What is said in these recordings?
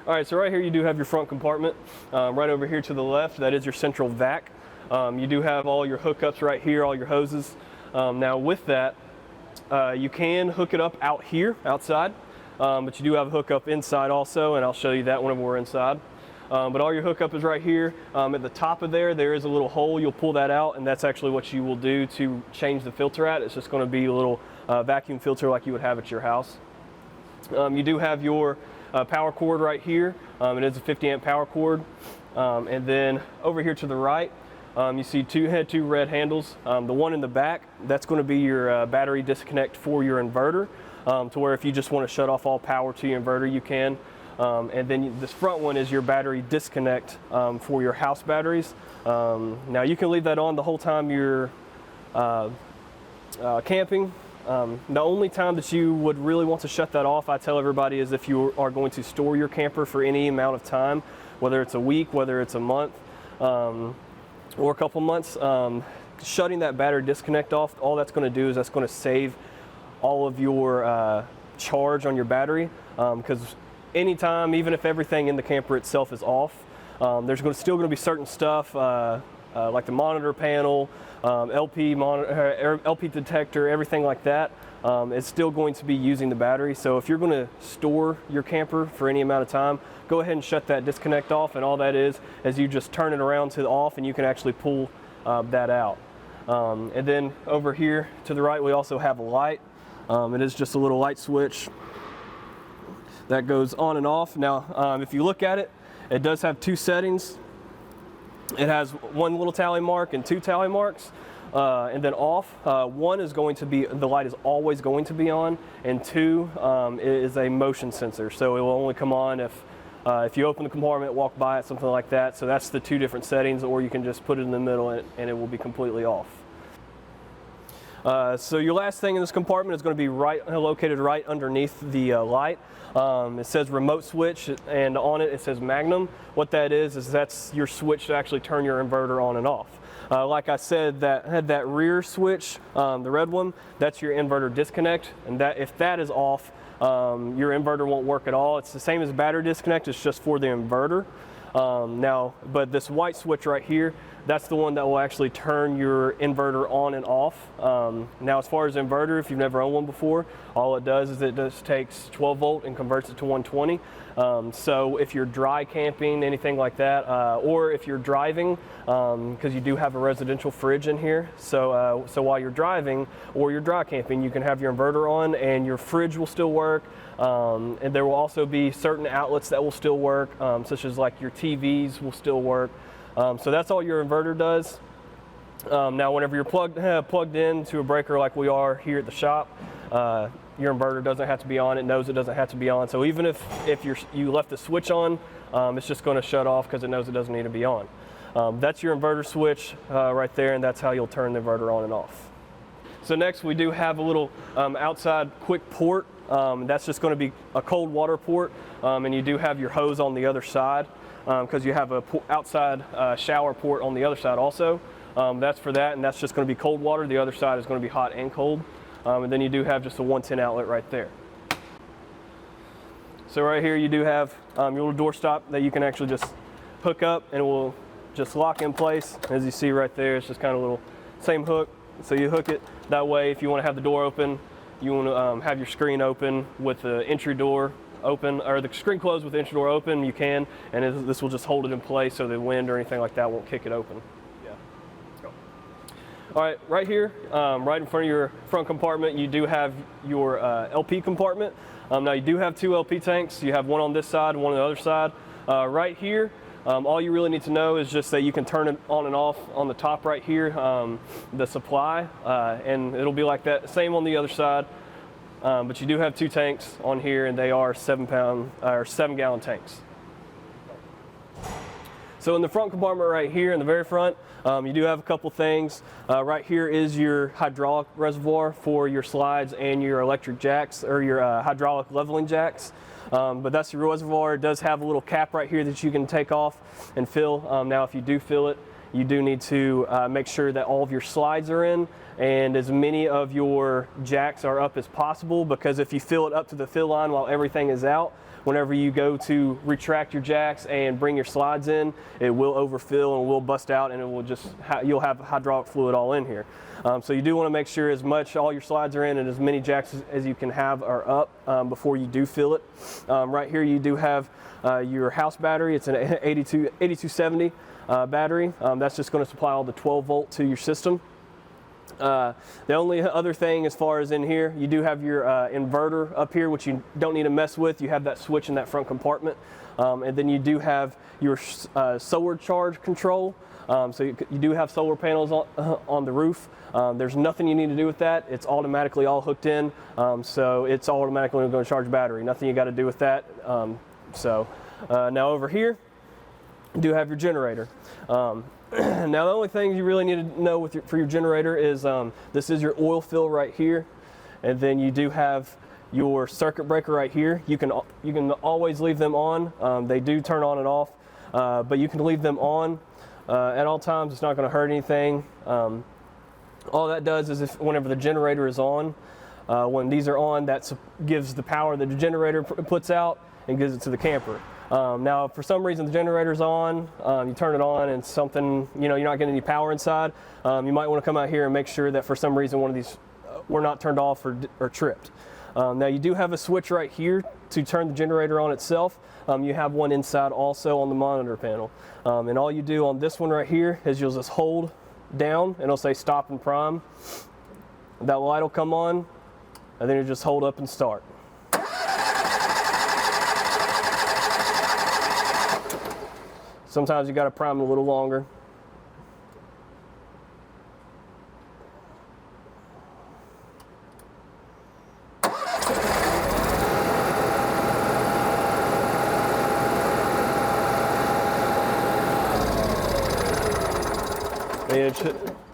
All right, so right here you do have your front compartment. Right over here to the left, that is your central vac. You do have all your hookups right here, all your hoses. Now with that, you can hook it up out here, outside, but you do have a hookup inside also, and I'll show you that whenever we're inside. But all your hookup is right here. At the top of there is a little hole. You'll pull that out, and that's actually what you will do to change the filter at. It's just going to be a little vacuum filter like you would have at your house. You do have your power cord right here. It is a 50 amp power cord. And then over here to the right, you see two red handles. The one in the back, that's going to be your battery disconnect for your inverter, to where if you just want to shut off all power to your inverter, you can. And then this front one is your battery disconnect for your house batteries. Now you can leave that on the whole time you're camping. The only time that you would really want to shut that off, I tell everybody, is if you are going to store your camper for any amount of time, whether it's a week, whether it's a month, or a couple months. Shutting that battery disconnect off, all that's going to do is that's going to save all of your charge on your battery, because anytime, even if everything in the camper itself is off, there's still going to be certain stuff like the monitor panel, LP detector, everything like that. It's still going to be using the battery. So if you're going to store your camper for any amount of time, go ahead and shut that disconnect off, and all that is you just turn it around to the off, and you can actually pull that out. And then over here to the right, we also have a light. It is just a little light switch that goes on and off. Now, if you look at it, it does have two settings. It has one little tally mark and two tally marks, and then off. One is going to be, the light is always going to be on, and two is a motion sensor, so it will only come on if you open the compartment, walk by it, something like that. So that's the two different settings, or you can just put it in the middle and it will be completely off. So your last thing in this compartment is going to be located right underneath the light. It says remote switch, and on it says Magnum. What that is that's your switch to actually turn your inverter on and off. Like I said, that rear switch, the red one, that's your inverter disconnect, and that if that is off, your inverter won't work at all. It's the same as battery disconnect, it's just for the inverter. But this white switch right here, that's the one that will actually turn your inverter on and off. Now, as far as inverter, if you've never owned one before, all it does is it just takes 12 volt and converts it to 120. So if you're dry camping, anything like that, or if you're driving, because you do have a residential fridge in here, so while you're driving or you're dry camping, you can have your inverter on and your fridge will still work. And there will also be certain outlets that will still work, such as like your TVs will still work. So that's all your inverter does. Now, whenever you're plugged in to a breaker like we are here at the shop, your inverter doesn't have to be on. It knows it doesn't have to be on. So even if you left the switch on, it's just going to shut off because it knows it doesn't need to be on. That's your inverter switch right there, and that's how you'll turn the inverter on and off. So next we do have a little outside quick port. That's just going to be a cold water port, and you do have your hose on the other side because you have a outside shower port on the other side also. That's for that, and that's just going to be cold water. The other side is going to be hot and cold. And then you do have just a 110 outlet right there. So right here you do have your little door stop that you can actually just hook up, and it will just lock in place. As you see right there, it's just kind of a little same hook. So you hook it that way. If you want to have the door open, you want to have your screen open with the entry door open, or the screen closed with the entry door open, you can, and this will just hold it in place so the wind or anything like that won't kick it open. Yeah. Let's go. All right, right here, right in front of your front compartment, you do have your LP compartment. Now you do have two LP tanks. You have one on this side and one on the other side. Right here, all you really need to know is just that you can turn it on and off on the top right here, the supply, and it'll be like that, same on the other side. But you do have two tanks on here, and they are 7 gallon tanks. So in the front compartment right here, in the very front, you do have a couple things. Right here is your hydraulic reservoir for your slides and your electric jacks, or your hydraulic leveling jacks. But that's your reservoir. It does have a little cap right here that you can take off and fill. Now if you do fill it, you do need to make sure that all of your slides are in and as many of your jacks are up as possible, because if you fill it up to the fill line while everything is out, whenever you go to retract your jacks and bring your slides in, it will overfill and will bust out, and it will just you'll have hydraulic fluid all in here. So you do want to make sure all your slides are in and as many jacks as you can have are up before you do fill it. Right here you do have your house battery. It's an 8270 battery. That's just going to supply all the 12 volt to your system. The only other thing as far as in here, you do have your inverter up here, which you don't need to mess with. You have that switch in that front compartment. And then you do have your solar charge control. So you do have solar panels on the roof. There's nothing you need to do with that. It's automatically all hooked in. So it's automatically going to charge battery. Nothing you got to do with that. Now over here, you do have your generator. Now the only thing you really need to know for your generator is this is your oil fill right here, and then you do have your circuit breaker right here. You can always leave them on. They do turn on and off, but you can leave them on at all times. It's not going to hurt anything. All that does is whenever the generator is on, when these are on, that gives the power that the generator puts out and gives it to the camper. Now, if for some reason the generator's on, you turn it on and something, you're not getting any power inside, you might want to come out here and make sure that for some reason one of these were not turned off or tripped. Now you do have a switch right here to turn the generator on itself. You have one inside also on the monitor panel. And all you do on this one right here is you'll just hold down and it'll say stop and prime. That light will come on and then you just hold up and start. Sometimes you got to prime it a little longer. And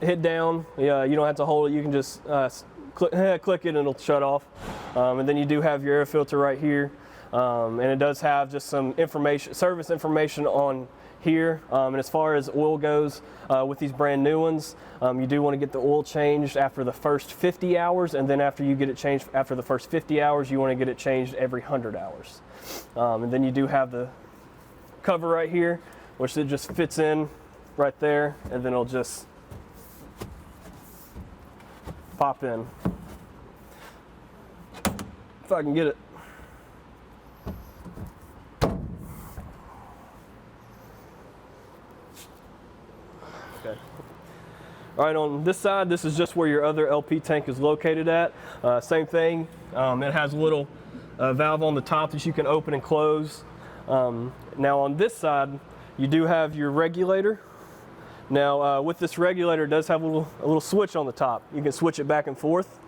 hit down. Yeah, you don't have to hold it. You can just click it and it'll shut off. And then you do have your air filter right here. And it does have just some service information on here. And as far as oil goes, with these brand new ones, you do want to get the oil changed after the first 50 hours, and then after you get it changed after the first 50 hours, you want to get it changed every 100 hours. And then you do have the cover right here, which it just fits in right there, and then it'll just pop in. If I can get it. Okay. All right, on this side, this is just where your other LP tank is located at. Same thing, it has a little valve on the top that you can open and close. Now on this side, you do have your regulator. Now with this regulator, it does have a little switch on the top. You can switch it back and forth.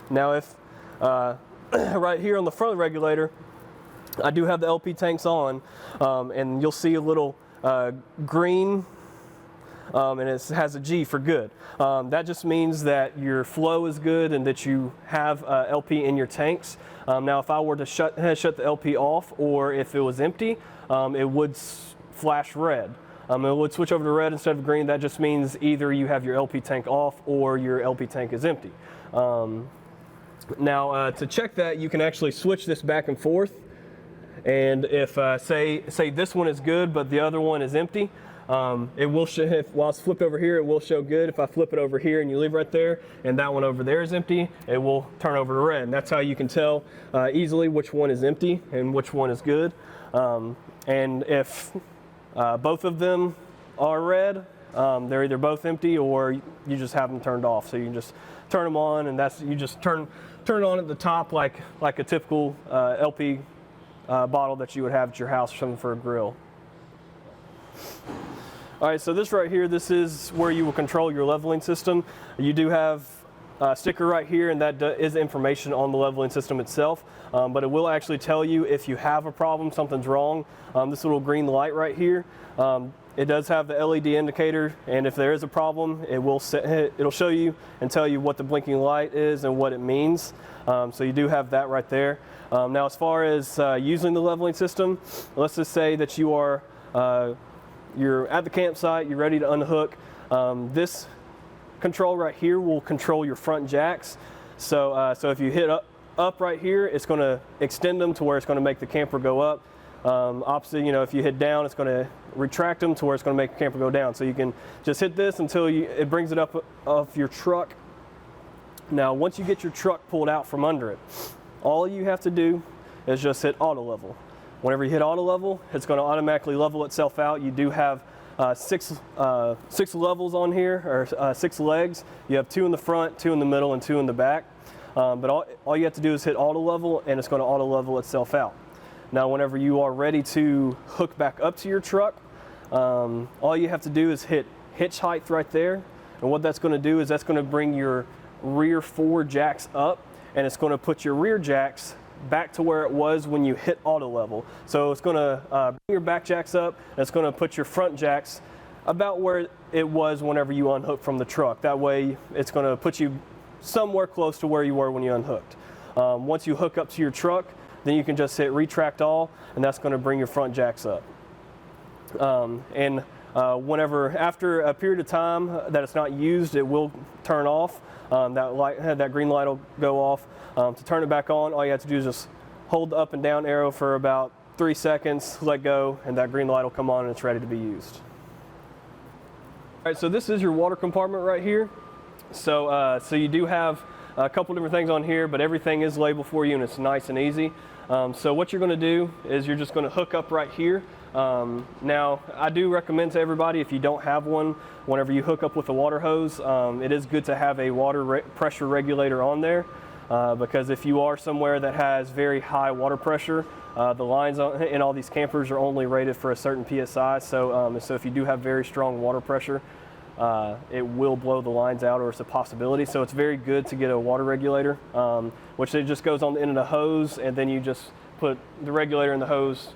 Now if, right here on the front of the regulator, I do have the LP tanks on, and you'll see a little green, and it has a G for good. That just means that your flow is good and that you have LP in your tanks. Now if I were to shut the LP off, or if it was empty, it would flash red. It would switch over to red instead of green. That just means either you have your LP tank off or your LP tank is empty. Now to check that, you can actually switch this back and forth. And if say this one is good but the other one is empty, it will show, while it's flipped over here, it will show good. If I flip it over here and you leave right there and that one over there is empty, it will turn over to red. And that's how you can tell easily which one is empty and which one is good. And if both of them are red, they're either both empty or you just have them turned off. So you can just turn them on, and you just turn it on at the top like a typical LP bottle that you would have at your house or something for a grill. All right, so this right here, this is where you will control your leveling system. You do have a sticker right here, and that is information on the leveling system itself, but it will actually tell you if you have a problem, something's wrong. This little green light right here, it does have the LED indicator, and if there is a problem, it'll show you and tell you what the blinking light is and what it means. So you do have that right there. Now as far as using the leveling system, let's just say that you're at the campsite, you're ready to unhook. This control right here will control your front jacks. So if you hit up up right here, it's going to extend them to where it's going to make the camper go up. Opposite, if you hit down, it's going to retract them to where it's going to make the camper go down. So you can just hit this until it brings it up off your truck. Now, once you get your truck pulled out from under it, all you have to do is just hit auto level. Whenever you hit auto level, it's going to automatically level itself out. You do have six levels on here, or 6 legs. You have 2 in the front, 2 in the middle, and 2 in the back. But all you have to do is hit auto level, and it's going to auto level itself out. Now, whenever you are ready to hook back up to your truck, all you have to do is hit hitch height right there. And what that's going to do is that's going to bring your rear 4 jacks up, and it's going to put your rear jacks back to where it was when you hit auto level. So it's going to bring your back jacks up, and it's going to put your front jacks about where it was whenever you unhooked from the truck. That way it's going to put you somewhere close to where you were when you unhooked. Once you hook up to your truck, then you can just hit retract all, and that's going to bring your front jacks up. Whenever, after a period of time that it's not used, it will turn off. That green light will go off. To turn it back on, all you have to do is just hold the up and down arrow for about 3 seconds, let go, and that green light will come on and it's ready to be used. All right, so this is your water compartment right here. So you do have a couple different things on here, but everything is labeled for you and it's nice and easy. So what you're going to do is you're just going to hook up right here. Now, I do recommend to everybody, if you don't have one, whenever you hook up with a water hose, it is good to have a water pressure regulator on there, because if you are somewhere that has very high water pressure, the lines in all these campers are only rated for a certain PSI, so if you do have very strong water pressure, it will blow the lines out, or it's a possibility. So it's very good to get a water regulator, which it just goes on the end of the hose, and then you just put the regulator in the hose,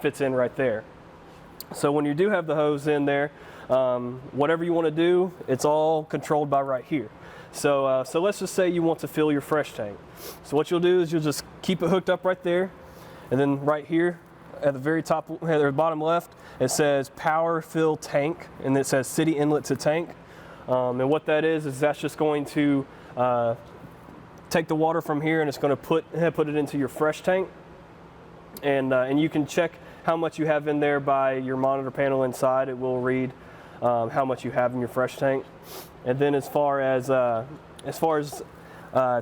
fits in right there. So when you do have the hose in there, whatever you want to do, it's all controlled by right here. So let's just say you want to fill your fresh tank. So what you'll do is you'll just keep it hooked up right there, and then right here at the very top, at the bottom left, it says power fill tank, and it says city inlet to tank. And what that is that's just going to take the water from here, and it's going to put it into your fresh tank. And you can check how much you have in there by your monitor panel inside. It will read how much you have in your fresh tank. And then as far as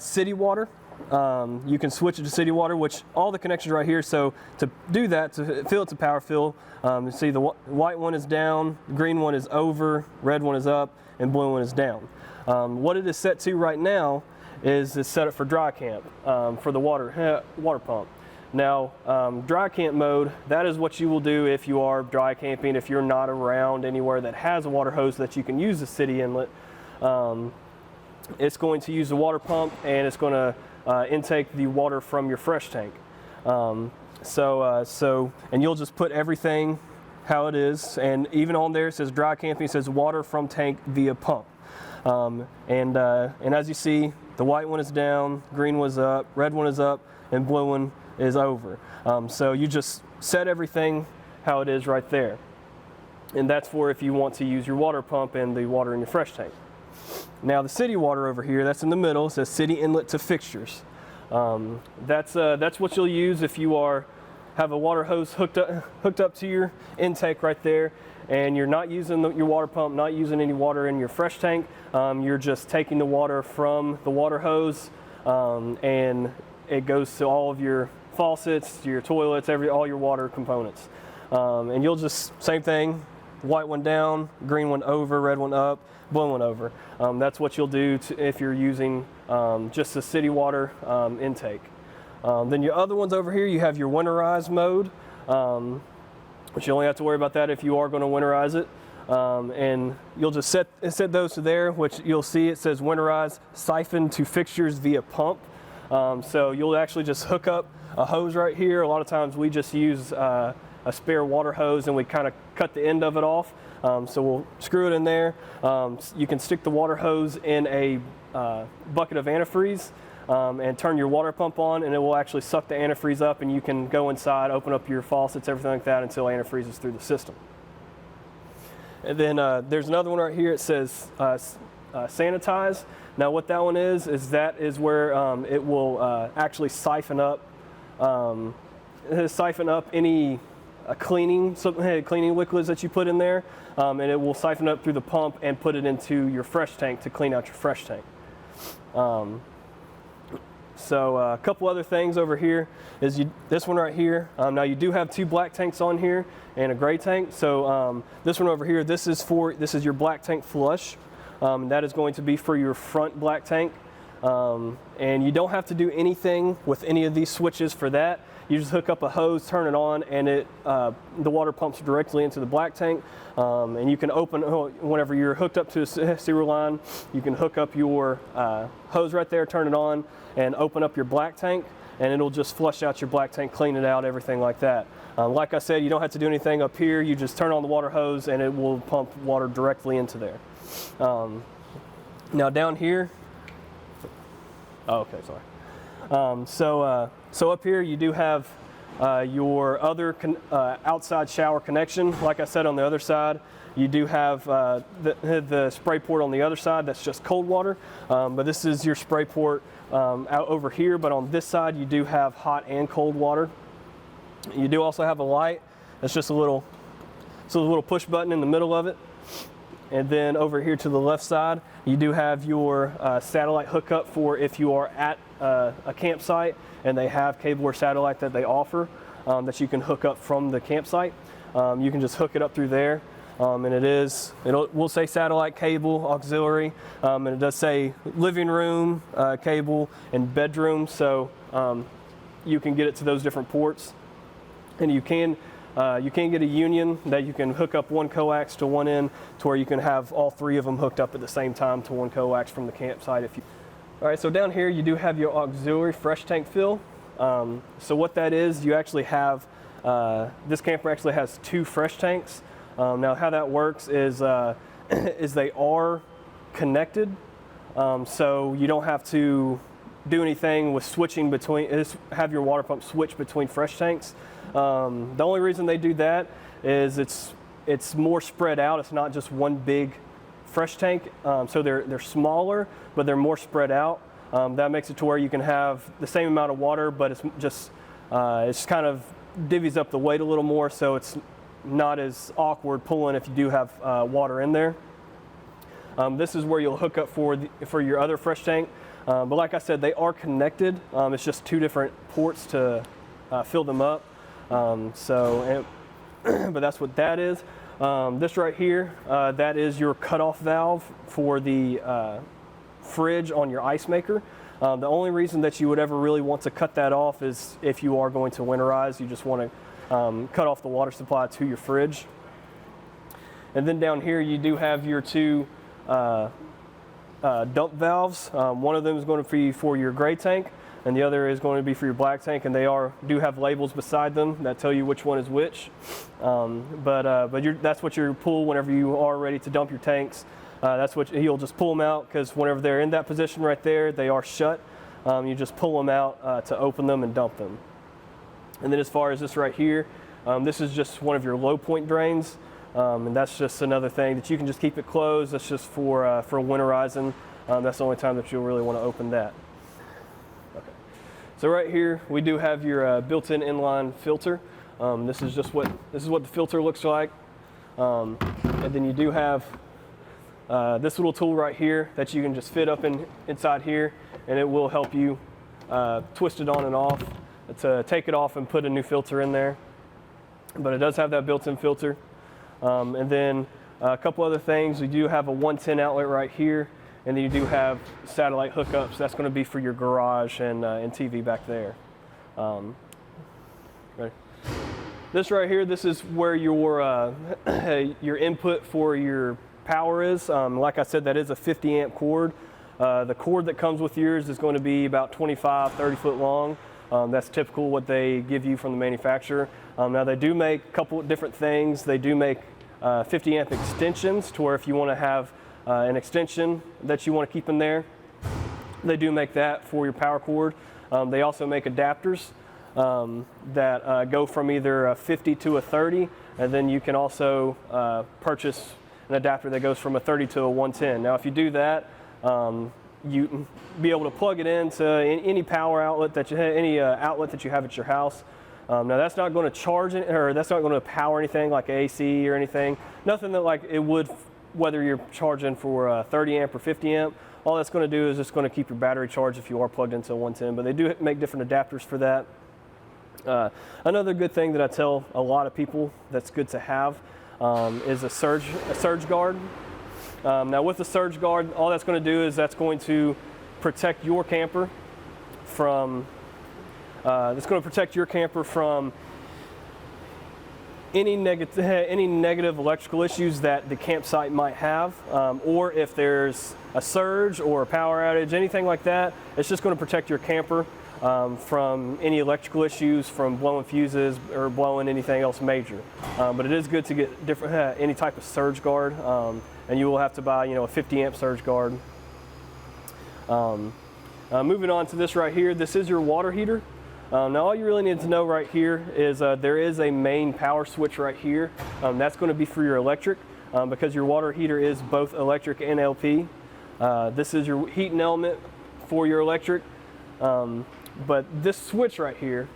city water, you can switch it to city water, which all the connections right here. So to do that, to fill it to power fill, you see the white one is down, green one is over, red one is up, and blue one is down. What it is set to right now is it's set up for dry camp, for the water pump. Now, dry camp mode, that is what you will do if you are dry camping, if you're not around anywhere that has a water hose that you can use the city inlet. It's going to use the water pump, and it's going to intake the water from your fresh tank. And you'll just put everything how it is, and even on there it says dry camping, it says water from tank via pump. And as you see, the white one is down, green one is up, red one is up, and blue one is over. So you just set everything how it is right there. And that's for if you want to use your water pump and the water in your fresh tank. Now the city water over here, that's in the middle, it says city inlet to fixtures. That's what you'll use if you have a water hose hooked up to your intake right there, and you're not using your water pump, not using any water in your fresh tank. You're just taking the water from the water hose, and it goes to all of your faucets, your toilets, all your water components. And you'll just, same thing, white one down, green one over, red one up, blue one over. That's what you'll do if you're using just the city water intake. Then your other ones over here, you have your winterized mode, which you only have to worry about that if you are going to winterize it. And you'll just set those to there, which you'll see it says winterized siphon to fixtures via pump. So you'll actually just hook up a hose right here. A lot of times we just use a spare water hose, and we kind of cut the end of it off. So we'll screw it in there. You can stick the water hose in a bucket of antifreeze and turn your water pump on, and it will actually suck the antifreeze up, and you can go inside, open up your faucets, everything like that, until antifreeze is through the system. And then there's another one right here. It says sanitize. Now what that one is that is where it will actually siphon up any cleaning liquids that you put in there, and it will siphon up through the pump and put it into your fresh tank to clean out your fresh tank. So a couple other things over here is this one right here. Now you do have 2 black tanks on here and a gray tank. So this one over here, this is your black tank flush. That is going to be for your front black tank. And you don't have to do anything with any of these switches for that. You just hook up a hose, turn it on, and the water pumps directly into the black tank. And you can open, whenever you're hooked up to a sewer line, you can hook up your hose right there, turn it on, and open up your black tank, and it'll just flush out your black tank, clean it out, everything like that. Like I said, you don't have to do anything up here. You just turn on the water hose, and it will pump water directly into there. Now down here, okay, sorry. So up here you do have your other outside shower connection. Like I said, on the other side, you do have the spray port on the other side. That's just cold water, but this is your spray port out over here. But on this side, you do have hot and cold water. You do also have a light. It's just a little push button in the middle of it. And then over here to the left side, you do have your satellite hookup for if you are at a campsite and they have cable or satellite that they offer that you can hook up from the campsite. You can just hook it up through there. And it will say satellite cable, auxiliary, and it does say living room cable and bedroom, so you can get it to those different ports. And you can get a union that you can hook up one coax to one end to where you can have all 3 of them hooked up at the same time to one coax from the campsite. All right, so down here you do have your auxiliary fresh tank fill. So what that is, you actually have, this camper actually has 2 fresh tanks. Now how that works is they are connected, so you don't have to do anything with switching between, have your water pump switch between fresh tanks. The only reason they do that is it's more spread out. It's not just one big fresh tank, so they're smaller, but they're more spread out. That makes it to where you can have the same amount of water, but it's kind of divvies up the weight a little more, so it's not as awkward pulling if you do have water in there. This is where you'll hook up for your other fresh tank. But like I said, they are connected. It's just 2 different ports to fill them up. But that's what that is. This right here, that is your cutoff valve for the fridge on your ice maker. The only reason that you would ever really want to cut that off is if you are going to winterize. You just want to cut off the water supply to your fridge. And then down here you do have your 2 dump valves. One of them is going to be for your gray tank, and the other is going to be for your black tank, and they do have labels beside them that tell you which one is which. But that's what you pull whenever you are ready to dump your tanks. That's what you'll just pull them out, because whenever they're in that position right there, they are shut. You just pull them out to open them and dump them. And then as far as this right here, this is just one of your low point drains. And that's just another thing that you can just keep it closed. That's just for winterizing. That's the only time that you'll really want to open that. Okay. So right here we do have your built-in inline filter. This is what the filter looks like. And then you do have this little tool right here that you can just fit up inside here, and it will help you twist it on and off to take it off and put a new filter in there. But it does have that built-in filter. And then a couple other things. We do have a 110 outlet right here, and then you do have satellite hookups. That's going to be for your garage and TV back there. Ready? This right here, this is where your input for your power is. Like I said, that is a 50 amp cord. The cord that comes with yours is going to be about 25, 30 foot long. That's typical what they give you from the manufacturer. Now they do make a couple of different things. They do make 50 amp extensions to where if you want to have an extension that you want to keep in there, they do make that for your power cord. They also make adapters that go from either a 50 to a 30, and then you can also purchase an adapter that goes from a 30 to a 110. Now if you do that, you be able to plug it into any power outlet that you have, any outlet that you have at your house. Now that's not going to charge it, or that's not going to power anything like AC or anything. Nothing that like it would, whether you're charging for 30 amp or 50 amp. All that's going to do is just going to keep your battery charged if you are plugged into a 110. But they do make different adapters for that. Another good thing that I tell a lot of people that's good to have is a surge guard. Now with the surge guard, all that's going to do is that's going to protect your camper from any negative electrical issues that the campsite might have, or if there's a surge or a power outage, anything like that. It's just going to protect your camper from any electrical issues, from blowing fuses or blowing anything else major. But it is good to get different any type of surge guard, and you will have to buy, a 50 amp surge guard. Moving on to this right here, this is your water heater. Now all you really need to know right here is there is a main power switch right here. That's going to be for your electric, because your water heater is both electric and LP. This is your heating element for your electric. But this switch right here,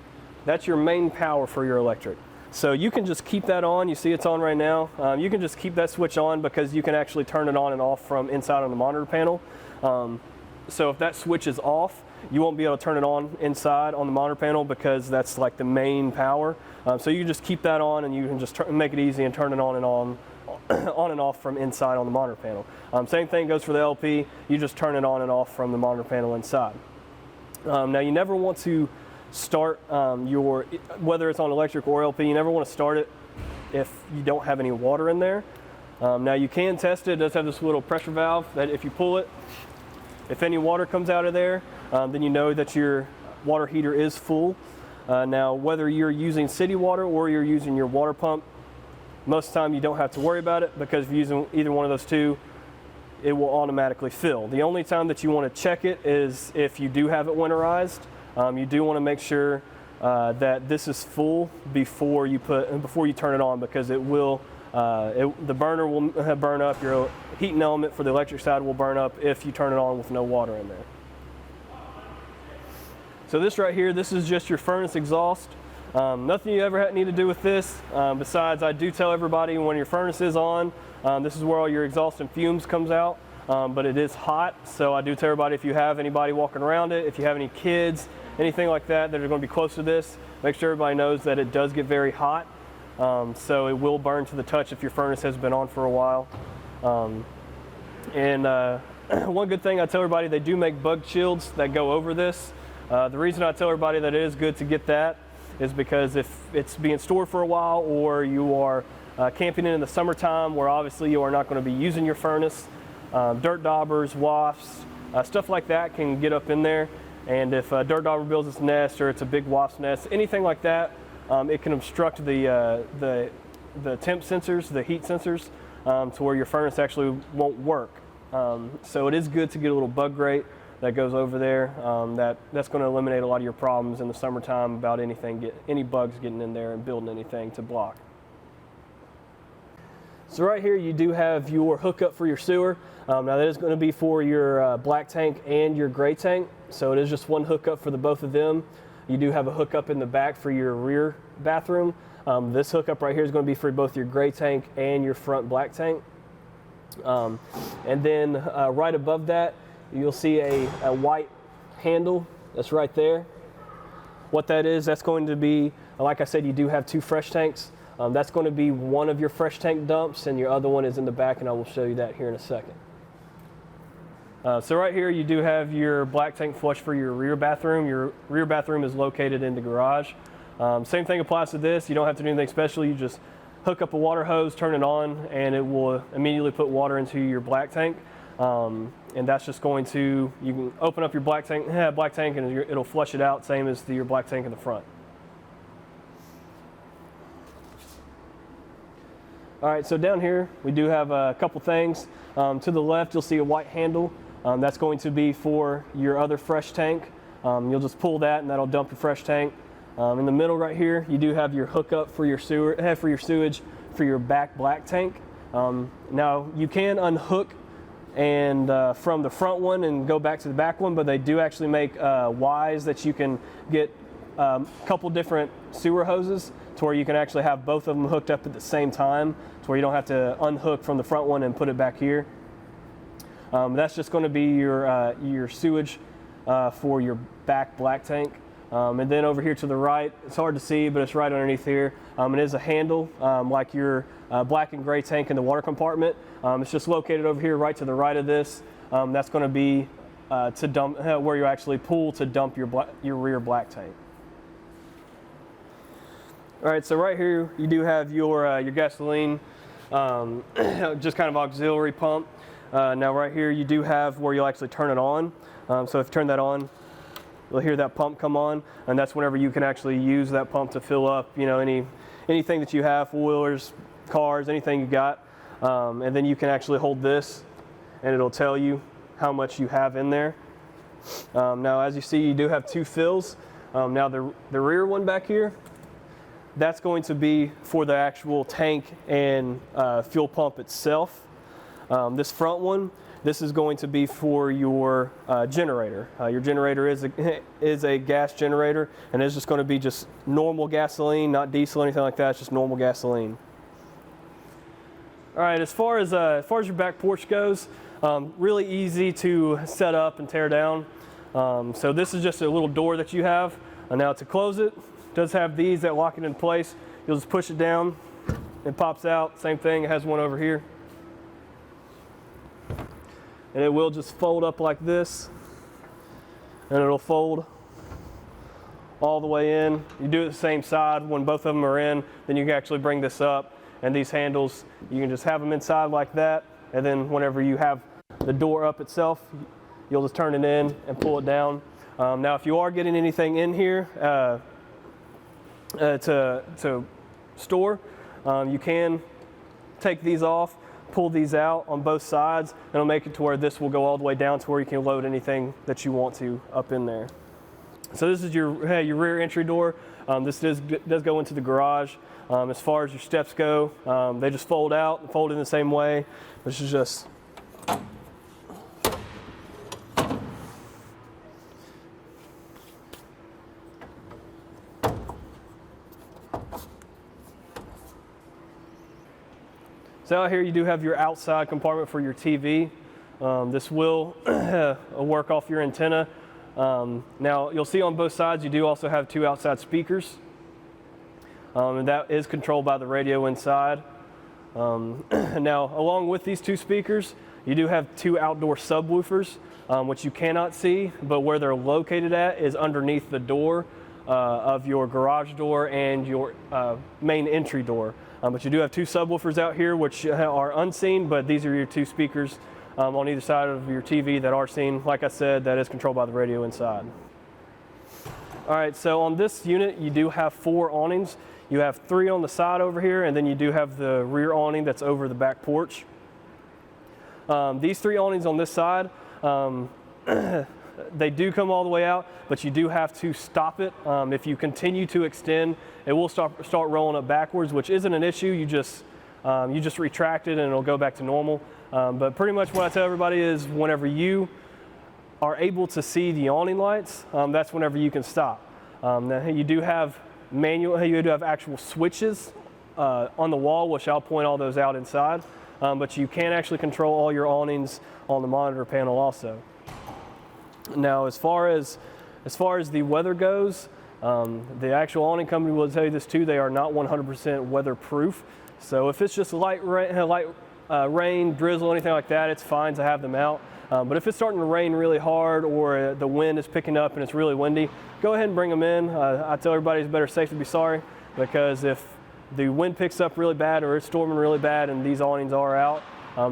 that's your main power for your electric. So you can just keep that on. You see it's on right now. You can just keep that switch on because you can actually turn it on and off from inside on the monitor panel. So if that switch is off, you won't be able to turn it on inside on the monitor panel because that's like the main power. So you just keep that on and you can just make it easy and turn it on and off from inside on the monitor panel. Same thing goes for the LP. You just turn it on and off from the monitor panel inside. Now you never want to start whether it's on electric or LP, you never want to start it if you don't have any water in there. Now you can test it. It does have this little pressure valve that if you pull it, if any water comes out of there, then you know that your water heater is full. Now whether you're using city water or you're using your water pump, most of the time you don't have to worry about it because if you're using either one of those two, it will automatically fill. The only time that you want to check it is if you do have it winterized. You do want to make sure that this is full before you turn it on, because it will the burner will burn up. Your heating element for the electric side will burn up if you turn it on with no water in there. So this right here, this is just your furnace exhaust. Nothing you ever need to do with this, besides I do tell everybody when your furnace is on, this is where all your exhaust and fumes comes out, but it is hot, so I do tell everybody if you have anybody walking around it, if you have any kids, anything like that that are going to be close to this, make sure everybody knows that it does get very hot, so it will burn to the touch if your furnace has been on for a while. One good thing I tell everybody, they do make bug shields that go over this. The reason I tell everybody that it is good to get that is because if it's being stored for a while, or you are camping in the summertime where obviously you are not going to be using your furnace, dirt daubers, wasps, stuff like that can get up in there. And if a dirt dauber builds its nest, or it's a big wasp nest, anything like that, it can obstruct the temp sensors, the heat sensors, to where your furnace actually won't work. So it is good to get a little bug grate that goes over there. That's going to eliminate a lot of your problems in the summertime about any bugs getting in there and building anything to block. So right here you do have your hookup for your sewer. Now that is going to be for your black tank and your gray tank. So it is just one hookup for the both of them. You do have a hookup in the back for your rear bathroom. This hookup right here is going to be for both your gray tank and your front black tank. And then right above that, you'll see a white handle that's right there. What that is, that's going to be, like I said, you do have two fresh tanks. That's going to be one of your fresh tank dumps, and your other one is in the back, and I will show you that here in a second. So right here you do have your black tank flush for your rear bathroom. Your rear bathroom is located in the garage. Same thing applies to this. You don't have to do anything special. You just hook up a water hose, turn it on, and it will immediately put water into your black tank. And that's just going to, you can open up your black tank and it'll flush it out, same as your black tank in the front. All right, so down here we do have a couple things. To the left you'll see a white handle. That's going to be for your other fresh tank. You'll just pull that and that'll dump your fresh tank. In the middle right here you do have your hookup for your sewage for your back black tank. Now you can unhook and from the front one and go back to the back one, but they do actually make Ys that you can get a couple different sewer hoses to where you can actually have both of them hooked up at the same time, to where you don't have to unhook from the front one and put it back here. That's just going to be your sewage for your back black tank. And then over here to the right, it's hard to see, but it's right underneath here. It is a handle like your black and gray tank in the water compartment. It's just located over here right to the right of this. That's going to be to dump where you actually pull to dump your rear black tank. All right, so right here you do have your gasoline, just kind of auxiliary pump. Now right here you do have where you'll actually turn it on. So if you turn that on, you'll hear that pump come on, and that's whenever you can actually use that pump to fill up, you know, anything that you have, four-wheelers, cars, anything you got. And then you can actually hold this, and it'll tell you how much you have in there. Now, as you see, you do have two fills. Now, the rear one back here, that's going to be for the actual tank and fuel pump itself. This front one, this is going to be for your generator. Your generator is a gas generator, and it's just going to be just normal gasoline, not diesel or anything like that. It's just normal gasoline. All right, as far as your back porch goes, really easy to set up and tear down. So this is just a little door that you have. And now to close it, does have these that lock it in place. You'll just push it down, it pops out. Same thing, it has one over here. And it will just fold up like this, and it'll fold all the way in. You do it the same side. When both of them are in, then you can actually bring this up, and these handles, you can just have them inside like that, and then whenever you have the door up itself, you'll just turn it in and pull it down. Now if you are getting anything in here to store, you can take these off, pull these out on both sides, and it'll make it to where this will go all the way down to where you can load anything that you want to up in there. So this is your rear entry door. This does go into the garage. As far as your steps go, they just fold out and fold in the same way. This is just so out here you do have your outside compartment for your TV. This will work off your antenna. Now you'll see on both sides you do also have two outside speakers. And that is controlled by the radio inside. Now along with these two speakers, you do have two outdoor subwoofers, which you cannot see, but where they're located at is underneath the door of your garage door and your main entry door. But you do have two subwoofers out here which are unseen, but these are your two speakers on either side of your TV that are seen. Like I said, that is controlled by the radio inside. All right, so on this unit you do have 4 awnings. You have 3 on the side over here, and then you do have the rear awning that's over the back porch. These 3 awnings on this side, they do come all the way out, but you do have to stop it. If you continue to extend, it will start rolling up backwards, which isn't an issue. You just retract it and it'll go back to normal. But pretty much what I tell everybody is whenever you are able to see the awning lights, that's whenever you can stop. Now you do have you do have actual switches on the wall, which I'll point all those out inside. But you can actually control all your awnings on the monitor panel also. Now, as far as the weather goes, the actual awning company will tell you this too. They are not 100% weatherproof. So if it's just light rain, drizzle, anything like that, it's fine to have them out. But if it's starting to rain really hard or the wind is picking up and it's really windy, go ahead and bring them in. I tell everybody it's better safe than be sorry, because if the wind picks up really bad or it's storming really bad and these awnings are out,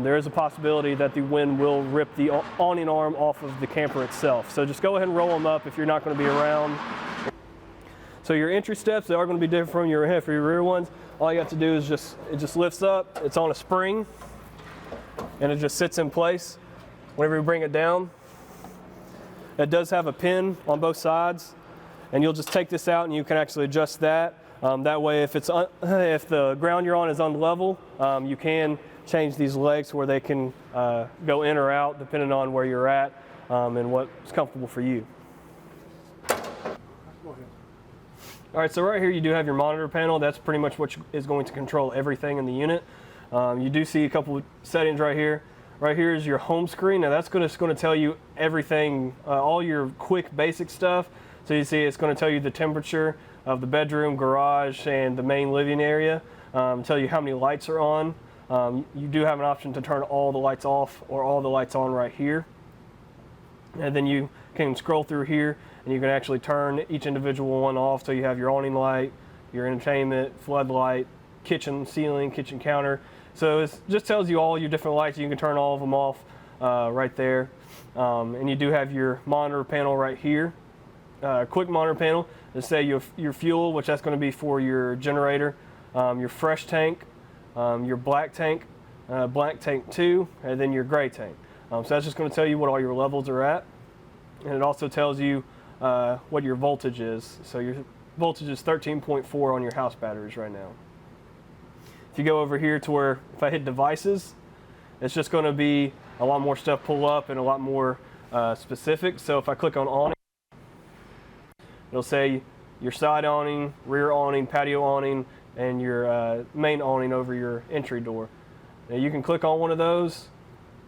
there is a possibility that the wind will rip the awning arm off of the camper itself. So just go ahead and roll them up if you're not going to be around. So your entry steps, they are going to be different from your rear ones. All you have to do is it just lifts up, it's on a spring, and it just sits in place. Whenever you bring it down, it does have a pin on both sides, and you'll just take this out and you can actually adjust that. That way if the ground you're on is unlevel, you can change these legs where they can go in or out depending on where you're at and what's comfortable for you. All right, so right here you do have your monitor panel. That's pretty much what is going to control everything in the unit. You do see a couple of settings right here. Right here is your home screen. Now that's going to tell you everything, all your quick basic stuff. So you see it's going to tell you the temperature of the bedroom, garage, and the main living area. Tell you how many lights are on. You do have an option to turn all the lights off or all the lights on right here. And then you can scroll through here and you can actually turn each individual one off. So you have your awning light, your entertainment, floodlight, kitchen ceiling, kitchen counter. So it just tells you all your different lights. You can turn all of them off right there. And you do have your monitor panel right here. Quick monitor panel to say your fuel, which that's going to be for your generator, your fresh tank, your black tank 2, and then your gray tank. So that's just going to tell you what all your levels are at. And it also tells you what your voltage is. So your voltage is 13.4 on your house batteries right now. If you go over here to where if I hit devices, it's just going to be a lot more stuff pull up and a lot more specific. So if I click on awning, it'll say your side awning, rear awning, patio awning, and your main awning over your entry door. Now you can click on one of those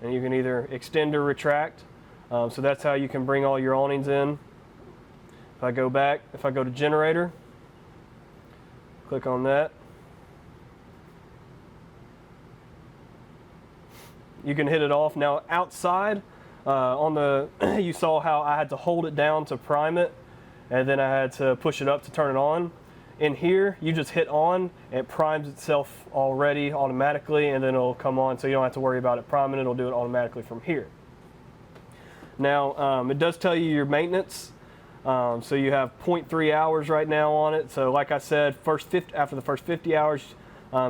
and you can either extend or retract. So that's how you can bring all your awnings in. If I go back, if I go to generator, click on that. You can hit it off. Now outside, you saw how I had to hold it down to prime it, and then I had to push it up to turn it on. In here, you just hit on, it primes itself already automatically, and then it'll come on, so you don't have to worry about it priming. It'll do it automatically from here. Now, it does tell you your maintenance. So you have 0.3 hours right now on it. So like I said, after the first 50 hours,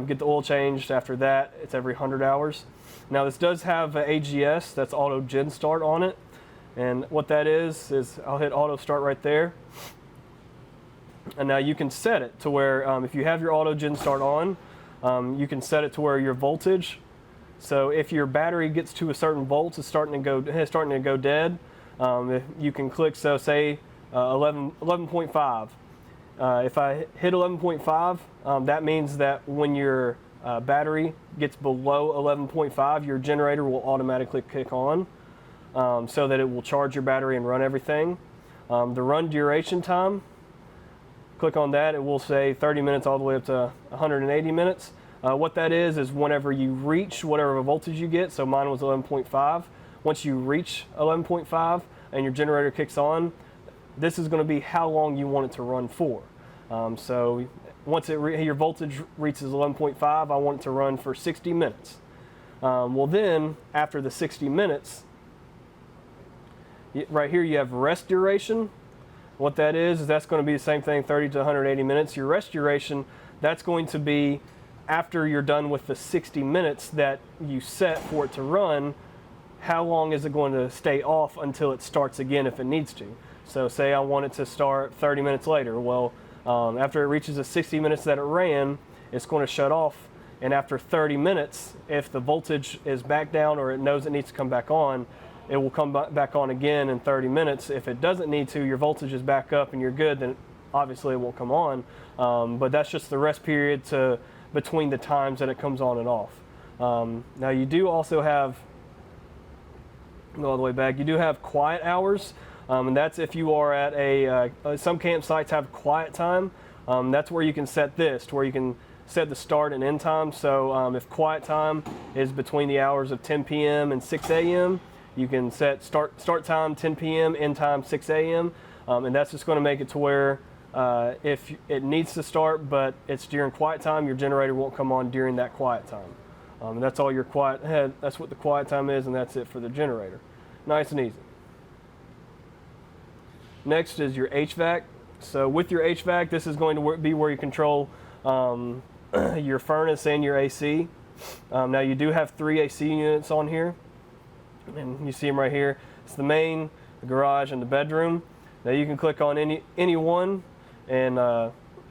get the oil changed. After that, it's every 100 hours. Now this does have an AGS, that's auto gen start on it. And what that is I'll hit auto start right there. And now you can set it to where if you have your auto gen start on, you can set it to where your voltage. So if your battery gets to a certain volt, it's starting to go dead. You can click, so say 11.5. If I hit 11.5, that means that when your battery gets below 11.5, your generator will automatically kick on, so that it will charge your battery and run everything. The run duration time, click on that, it will say 30 minutes all the way up to 180 minutes. What that is whenever you reach whatever voltage you get, so mine was 11.5. Once you reach 11.5 and your generator kicks on, this is going to be how long you want it to run for. So once your voltage reaches 11.5, I want it to run for 60 minutes. Well then, after the 60 minutes, right here you have rest duration. What that is that's going to be the same thing, 30 to 180 minutes. Your rest duration, that's going to be after you're done with the 60 minutes that you set for it to run, how long is it going to stay off until it starts again if it needs to. So say I want it to start 30 minutes later. Well, after it reaches the 60 minutes that it ran, it's going to shut off. And after 30 minutes, if the voltage is back down or it knows it needs to come back on, it will come back on again in 30 minutes. If it doesn't need to, your voltage is back up and you're good, then obviously it won't come on. But that's just the rest period between the times that it comes on and off. Now you do also have, go all the way back, you do have quiet hours. And that's if you are at some campsites have quiet time. That's where you can set this, to where you can set the start and end time. So if quiet time is between the hours of 10 p.m. and 6 a.m., you can set start time 10 p.m., end time 6 a.m. And that's just going to make it to where if it needs to start, but it's during quiet time, your generator won't come on during that quiet time. And that's all your that's what the quiet time is, and that's it for the generator. Nice and easy. Next is your HVAC. So with your HVAC, this is going to be where you control your furnace and your AC. Now you do have 3 AC units on here, and you see them right here. It's the main, the garage, and the bedroom. Now you can click on any one, and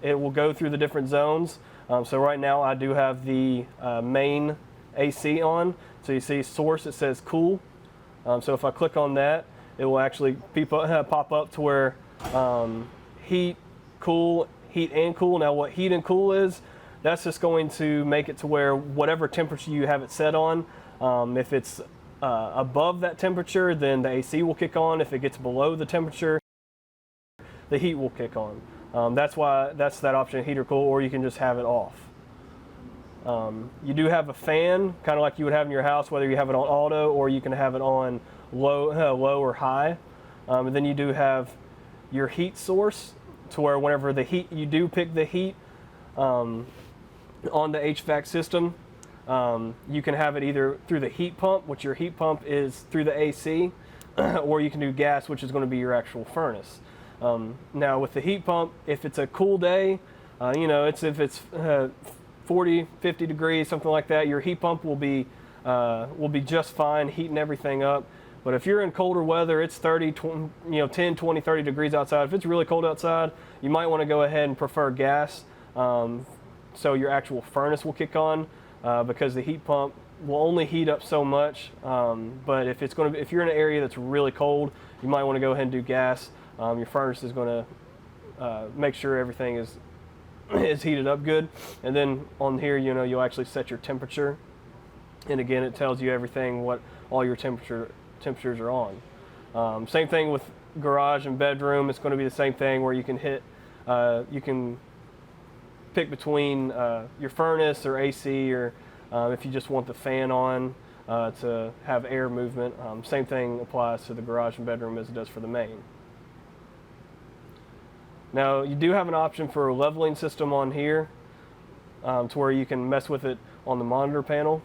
it will go through the different zones. So right now I do have the main AC on. So you see source, it says cool. So if I click on that, it will actually pop up to where heat, cool, heat and cool. Now what heat and cool is, that's just going to make it to where whatever temperature you have it set on, if it's above that temperature, then the AC will kick on. If it gets below the temperature, the heat will kick on. That's that option, heat or cool, or you can just have it off. You do have a fan, kind of like you would have in your house, whether you have it on auto or you can have it on low or high. And then you do have your heat source, to where whenever you do pick the heat on the HVAC system, you can have it either through the heat pump, which your heat pump is through the AC, or you can do gas, which is going to be your actual furnace. Now with the heat pump, if it's a cool day, if it's 40, 50 degrees, something like that, your heat pump will be just fine, heating everything up. But if you're in colder weather, it's 10, 20, 30 degrees outside. If it's really cold outside, you might want to go ahead and prefer gas. So your actual furnace will kick on, because the heat pump will only heat up so much. But if you're in an area that's really cold, you might want to go ahead and do gas. Your furnace is going to make sure everything is heated up good. And then on here, you'll actually set your temperature. And again, it tells you everything, what all your temperatures are on. Same thing with garage and bedroom. It's going to be the same thing, where you can pick between your furnace or AC, or if you just want the fan on to have air movement. Same thing applies to the garage and bedroom as it does for the main. Now you do have an option for a leveling system on here, to where you can mess with it on the monitor panel.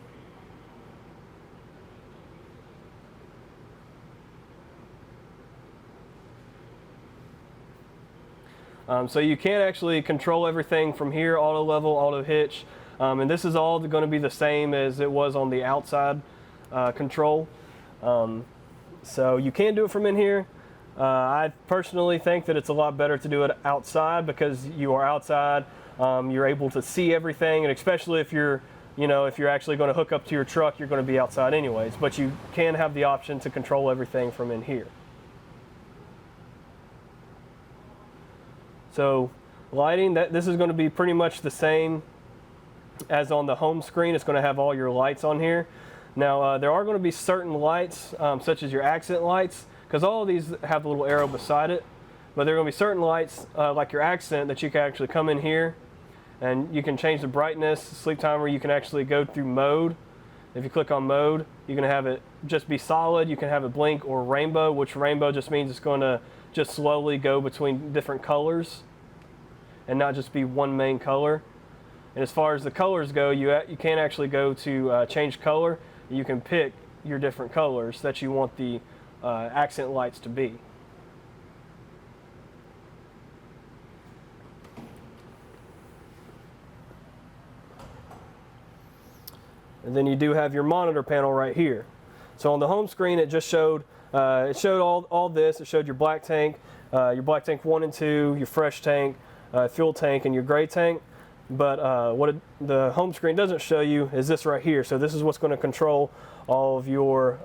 So you can actually control everything from here: auto level, auto hitch, and this is all going to be the same as it was on the outside control. So you can do it from in here. I personally think that it's a lot better to do it outside, because you are outside, you're able to see everything, and especially if you're actually going to hook up to your truck, you're going to be outside anyways. But you can have the option to control everything from in here. So lighting, this is going to be pretty much the same as on the home screen. It's going to have all your lights on here. Now there are going to be certain lights, such as your accent lights, because all of these have a little arrow beside it. But there are going to be certain lights, like your accent, that you can actually come in here and you can change the brightness, sleep timer. You can actually go through mode. If you click on mode, you can have it just be solid. You can have it blink or rainbow, which rainbow just means it's going to just slowly go between different colors and not just be one main color. And as far as the colors go, you can actually go to change color. You can pick your different colors that you want the accent lights to be. And then you do have your monitor panel right here. So on the home screen, it just showed all this. It showed your black tank 1 and 2, your fresh tank, fuel tank, and your gray tank. But the home screen doesn't show you is this right here. So this is what's going to control all of your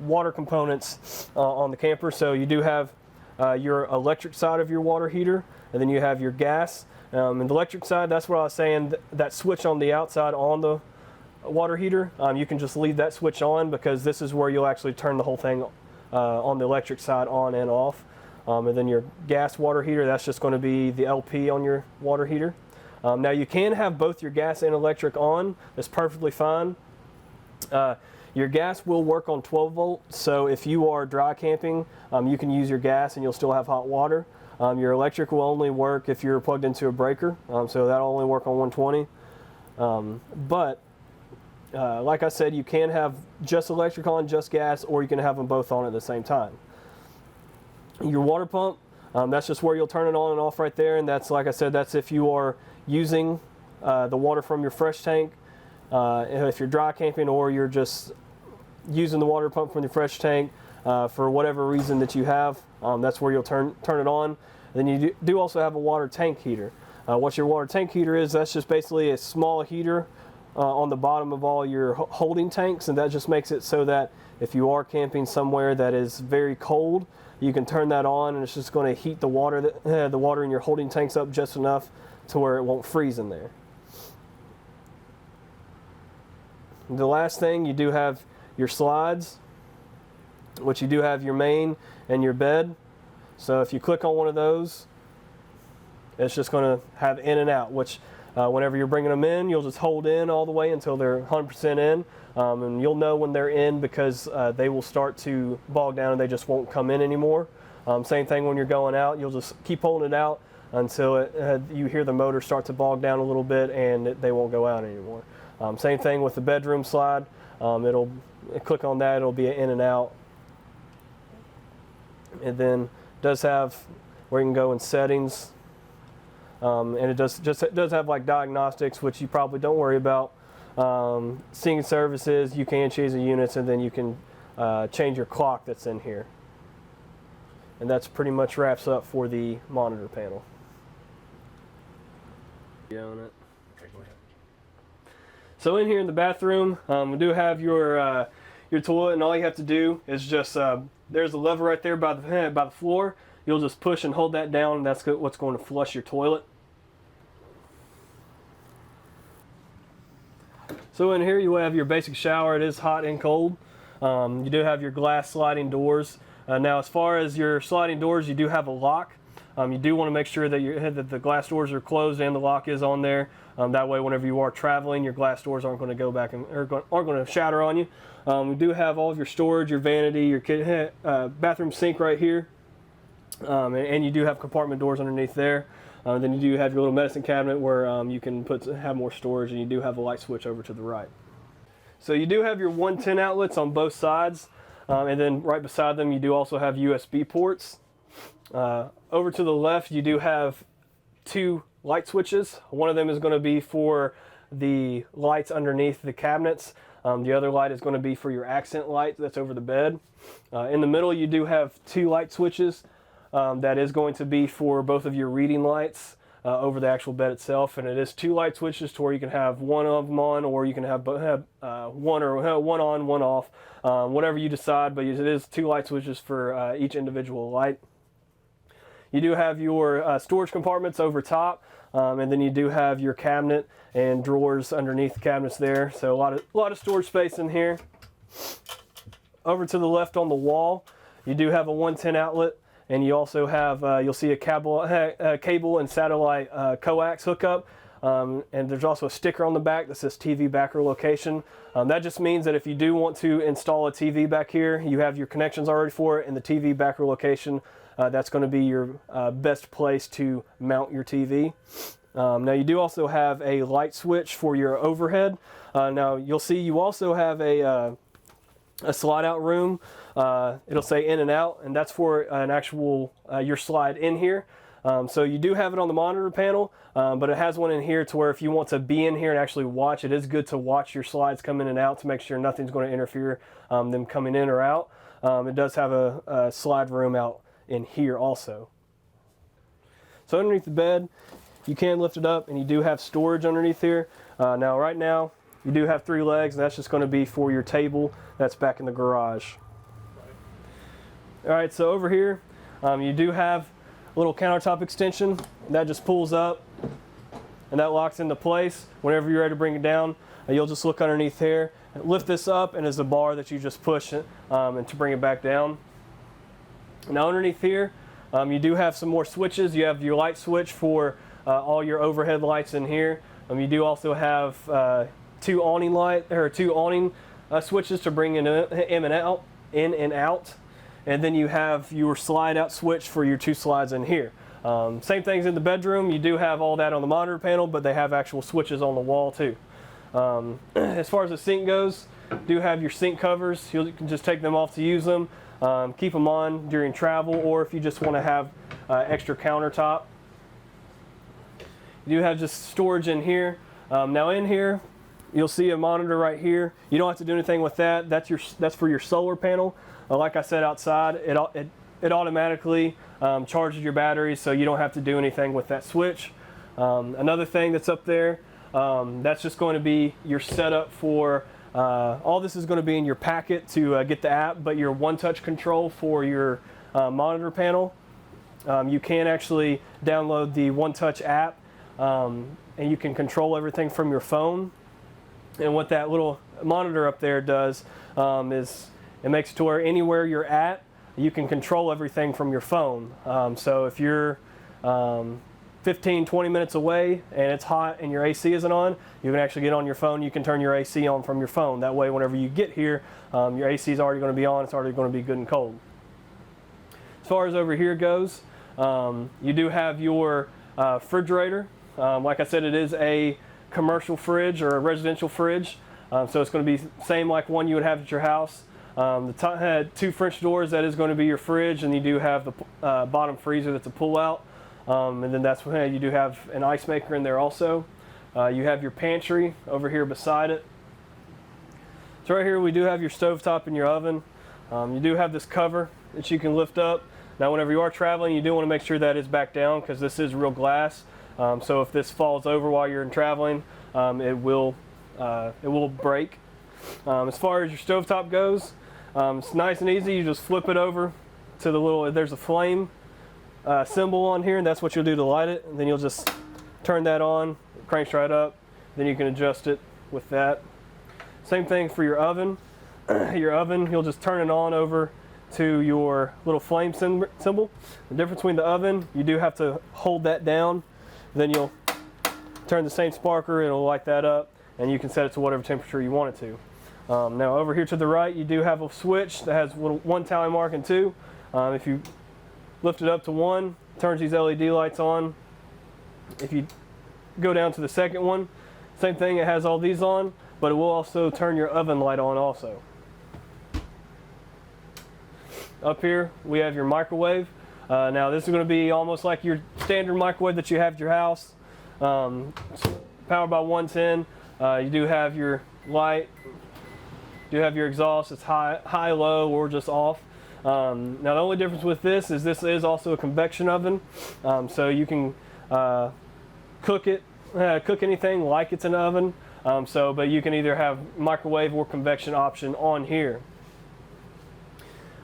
water components on the camper. So you do have your electric side of your water heater, and then you have your gas. And the electric side, that's what I was saying, that switch on the outside on the water heater, you can just leave that switch on, because this is where you'll actually turn the whole thing on the electric side on and off. And then your gas water heater, that's just going to be the LP on your water heater. Now you can have both your gas and electric on. That's perfectly fine. Your gas will work on 12 volts, so if you are dry camping, you can use your gas and you'll still have hot water. Your electric will only work if you're plugged into a breaker, so that'll only work on 120. Like I said, you can have just electric on, just gas, or you can have them both on at the same time. Your water pump, that's just where you'll turn it on and off right there, and that's, like I said, that's if you are using the water from your fresh tank. If you're dry camping, or you're just using the water pump from the fresh tank for whatever reason that you have, that's where you'll turn it on. And then you do also have a water tank heater. What your water tank heater is, that's just basically a small heater on the bottom of all your holding tanks, and that just makes it so that if you are camping somewhere that is very cold, you can turn that on and it's just going to heat the water in your holding tanks up just enough to where it won't freeze in there. The last thing, you do have your slides, which you do have your main and your bed. So if you click on one of those, it's just going to have in and out, which whenever you're bringing them in, you'll just hold in all the way until they're 100% in. And you'll know when they're in because they will start to bog down and they just won't come in anymore. Same thing when you're going out, you'll just keep holding it out until you hear the motor start to bog down a little bit and they won't go out anymore. Same thing with the bedroom slide. Click on that, it'll be an in and out. And then it does have where you can go in settings. And it does have like diagnostics, which you probably don't worry about. Singing services, you can change the units, and then you can change your clock that's in here. And that's pretty much wraps up for the monitor panel. So in here in the bathroom, we do have your toilet, and all you have to do is just there's a lever right there by the floor. You'll just push and hold that down, and that's what's going to flush your toilet. So in here you have your basic shower. It is hot and cold. You do have your glass sliding doors. Now as far as your sliding doors, you do have a lock. You do want to make sure that the glass doors are closed and the lock is on there. That way whenever you are traveling, your glass doors aren't going to go back and aren't going to shatter on you. We do have all of your storage, your vanity, your bathroom sink right here. And you do have compartment doors underneath there. Then you do have your little medicine cabinet where you can have more storage, and you do have a light switch over to the right. So you do have your 110 outlets on both sides, and then right beside them you do also have USB ports. Over to the left you do have 2 light switches. One of them is going to be for the lights underneath the cabinets. The other light is going to be for your accent light that's over the bed. In the middle you do have 2 light switches. That is going to be for both of your reading lights over the actual bed itself, and it is 2 light switches to where you can have one of them on, or you can have one on, one off, whatever you decide. But it is 2 light switches for each individual light. You do have your storage compartments over top, and then you do have your cabinet and drawers underneath the cabinets there. So a lot of storage space in here. Over to the left on the wall, you do have a 110 outlet. And you also have, you'll see a cable and satellite coax hookup. And there's also a sticker on the back that says TV backer location. That just means that if you do want to install a TV back here, you have your connections already for it, and the TV backer location, that's going to be your best place to mount your TV. Now you do also have a light switch for your overhead. Now you'll see you also have a slide out room. It'll say in and out, and that's for an actual your slide in here. So you do have it on the monitor panel, but it has one in here to where if you want to be in here and actually watch, it is good to watch your slides come in and out to make sure nothing's going to interfere them coming in or out. It does have a slide room out in here also. So underneath the bed, you can lift it up, and you do have storage underneath here. Now right now you do have 3 legs, and that's just going to be for your table that's back in the garage. Alright, so over here you do have a little countertop extension that just pulls up, and that locks into place. Whenever you're ready to bring it down, you'll just look underneath here, lift this up, and there's a bar that you just push it and to bring it back down. Now underneath here you do have some more switches. You have your light switch for all your overhead lights in here. You do also have 2 awning switches to bring in and out. And then you have your slide out switch for your 2 slides in here. Same things in the bedroom. You do have all that on the monitor panel, but they have actual switches on the wall too. As far as the sink goes, do have your sink covers. You can just take them off to use them. Keep them on during travel, or if you just want to have extra countertop. You do have just storage in here. Now in here, you'll see a monitor right here. You don't have to do anything with that. That's for your solar panel. Like I said, outside, it automatically charges your batteries, so you don't have to do anything with that switch. Another thing that's up there, That's just going to be your setup for, all this is going to be in your packet to get the app, but your one-touch control for your monitor panel. You can actually download the one-touch app, and you can control everything from your phone. And what that little monitor up there does is it makes it to where anywhere you're at, you can control everything from your phone. So if you're 15, 20 minutes away and it's hot and your AC isn't on, you can actually get on your phone, you can turn your AC on from your phone. That way whenever you get here, your AC is already going to be on, it's already going to be good and cold. As far as over here goes, you do have your refrigerator. Like I said, it is a commercial fridge or a residential fridge, so it's going to be same like one you would have at your house. The top had 2 French doors, that is going to be your fridge, and you do have the bottom freezer that's a pull out, and then that's when you do have an ice maker in there also. You have your pantry over here beside it. So right here we do have your stovetop and your oven. You do have this cover that you can lift up. Now whenever you are traveling, you do want to make sure that is back down because this is real glass. So if this falls over while you're traveling, it will break. As far as your stovetop goes, it's nice and easy. You just flip it over to the little, there's a flame symbol on here, and that's what you'll do to light it. And then you'll just turn that on, it cranks right up. Then you can adjust it with that. Same thing for your oven. Your oven, you'll just turn it on over to your little flame symbol. The difference between the oven, you do have to hold that down. Then you'll turn the same sparker, it'll light that up, and you can set it to whatever temperature you want it to. Now over here to the right, you do have a switch that has one tally mark and 2. If you lift it up to 1, it turns these LED lights on. If you go down to the second one, same thing, it has all these on, but it will also turn your oven light on also. Up here, we have your microwave. Now this is going to be almost like your standard microwave that you have at your house. Powered by 110. You do have your light, you do have your exhaust. It's high, low, or just off. Now the only difference with this is also a convection oven, so you can cook anything like it's an oven. But you can either have microwave or convection option on here.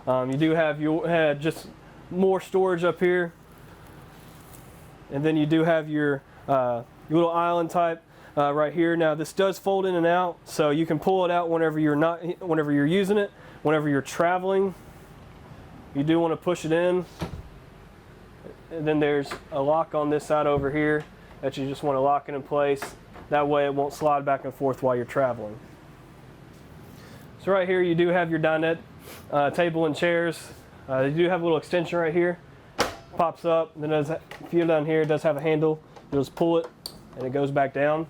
You do have your just more storage up here, and then you do have your little island type right here. Now this does fold in and out, so you can pull it out whenever you're using it. Whenever you're traveling, you do want to push it in, and then there's a lock on this side over here that you just want to lock it in place. That way it won't slide back and forth while you're traveling. So right here you do have your dinette table and chairs. You do have a little extension right here, pops up, and then if you're down here, it does have a handle. You'll just pull it and it goes back down.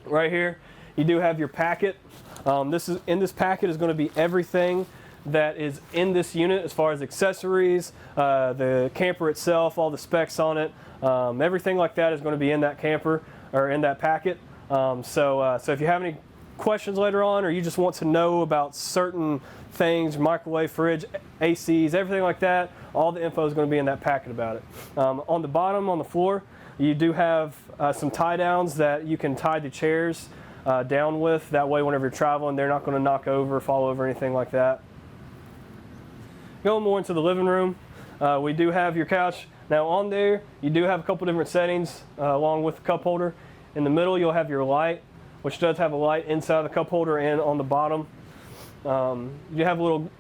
Right here you do have your packet. In this packet is going to be everything that is in this unit as far as accessories, the camper itself, all the specs on it, everything like that is going to be in that camper or in that packet. So if you have any questions later on, or you just want to know about certain things, microwave, fridge, ACs, everything like that, all the info is going to be in that packet about it. On the bottom, on the floor, you do have some tie downs that you can tie the chairs down with. That way whenever you're traveling, they're not going to knock over, fall over, anything like that. Going more into the living room, we do have your couch. Now on there, you do have a couple different settings along with the cup holder. In the middle, you'll have your light, which does have a light inside the cup holder and on the bottom. You have a little